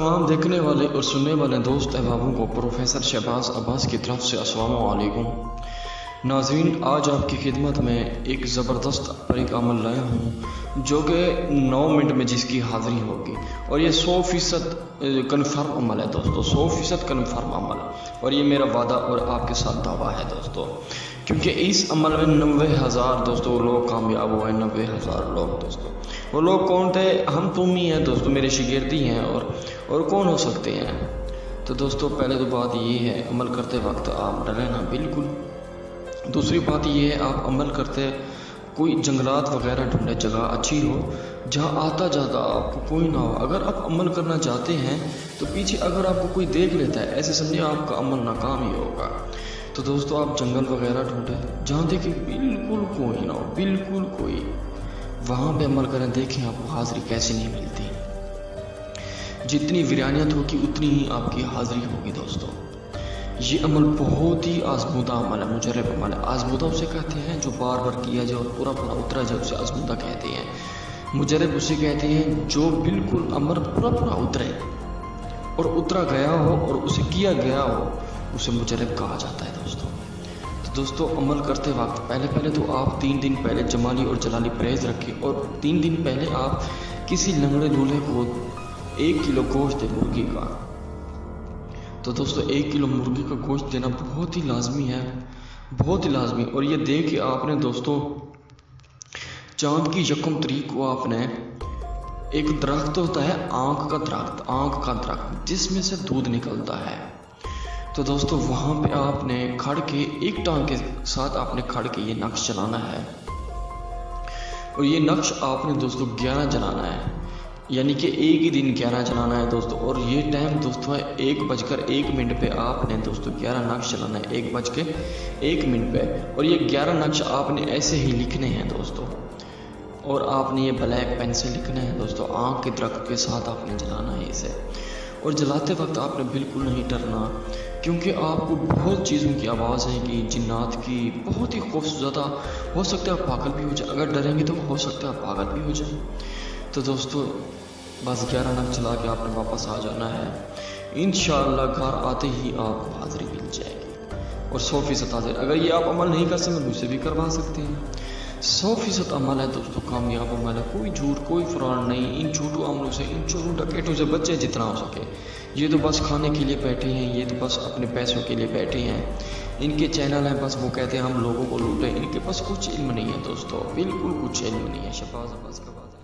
तमाम देखने वाले और सुनने वाले दोस्त अहबाबों को प्रोफेसर शहबाज अब्बास की तरफ से अस्सलाम वालेकुम। नाज़रीन, आज आपकी खिदमत में एक ज़बरदस्त पर एक अमल लाया हूँ जो कि 9 मिनट में जिसकी हाज़िरी होगी, और ये 100% कन्फर्म अमल है दोस्तों, 100% कन्फर्म अमल। और ये मेरा वादा और आपके साथ दावा है दोस्तों, क्योंकि इस अमल में 90,000 दोस्तों लोग कामयाब हुए। 90,000 लोग दोस्तों, वो लोग कौन थे? हम तुम ही हैं दोस्तों, मेरे शिगिर्दी हैं और कौन हो सकते हैं। तो दोस्तों, पहले तो बात ये है, अमल करते वक्त आप डरे ना बिल्कुल। दूसरी बात ये है, आप अमल करते कोई जंगलात वगैरह ढूंढे, जगह अच्छी हो जहाँ आता जाता आपको कोई ना हो। अगर आप अमल करना चाहते हैं तो पीछे अगर आपको कोई देख लेता है, ऐसे समझे आपका अमल नाकाम ही होगा। तो दोस्तों, आप जंगल वगैरह ढूंढे जहाँ देखिए बिल्कुल कोई ना हो, बिल्कुल कोई, वहाँ पे अमल करें। देखें आपको हाज़िरी कैसी नहीं मिलती। जितनी वीरानियत होगी उतनी ही आपकी हाज़िरी होगी दोस्तों। ये अमल बहुत ही आजमूदा अमल है, मुजरब अमल है। आजमूदा उसे कहते हैं जो बार बार किया जाए और पूरा पूरा उतरा जाए, उसे आजमूदा कहते हैं। मुजरब उसे कहते हैं जो बिल्कुल अमल पूरा पूरा उतरे और उतरा गया हो और उसे किया गया हो, उसे मुजरब कहा जाता है दोस्तों। तो दोस्तों, अमल करते वक्त पहले तो आप 3 दिन पहले जमाली और जलाली परहेज रखें, और 3 दिन पहले आप किसी लंगड़े दूल्हे को 1 किलो गोश्त दे मुर्गी का। तो दोस्तों, 1 किलो मुर्गी का गोश्त देना बहुत ही लाजमी है, बहुत ही लाजमी। और ये दे के आपने दोस्तों चांद की 1 तारीख को आपने एक दरख्त होता है, आँख का दरख्त जिसमें से दूध निकलता है। तो दोस्तों, वहाँ पे आपने खड़ के एक टांग के साथ आपने खड़ के ये नक्श चलाना है, और ये नक्श आपने दोस्तों 11 जलाना है, यानी कि एक ही दिन 11 चलाना है दोस्तों। और ये टाइम दोस्तों है 1:01 पे आपने दोस्तों 11 नक्श चलाना है, 1:01 पे। और ये 11 नक्श आपने ऐसे ही लिखने हैं दोस्तों, और आपने ये ब्लैक पेन से लिखने हैं दोस्तों। आँख के दरख्त के साथ आपने जलाना है इसे, और जलाते वक्त आपने बिल्कुल नहीं डरना, क्योंकि आपको बहुत चीज़ों की आवाज़ आएगी, जिन्नात की, बहुत ही खौफज़दा। हो सकता है आप पागल भी हो जाए, अगर डरेंगे तो हो सकता है आप पागल भी हो जाए। तो दोस्तों, बस 11 नग चला के आपने वापस आ जाना है। इंशाअल्लाह घर आते ही आपको हाज़िरी मिल जाएगी, और 100% हाज़िर। अगर ये आप अमल नहीं कर सकते, मुझसे भी करवा सकते हैं। 100% अमल है दोस्तों, कामयाब अमल है। कोई झूठ, कोई फ्रॉड नहीं। इन झूठों अमलों से, इन चोरों डकैतों से बच्चे जितना हो सके। ये तो बस खाने के लिए बैठे हैं, ये तो बस अपने पैसों के लिए बैठे हैं। इनके चैनल हैं, बस वो कहते हैं हम लोगों को लूटें। इनके पास कुछ इल्म नहीं है दोस्तों, बिल्कुल कुछ इल्म नहीं है। शहबाज अब्बास का बात है।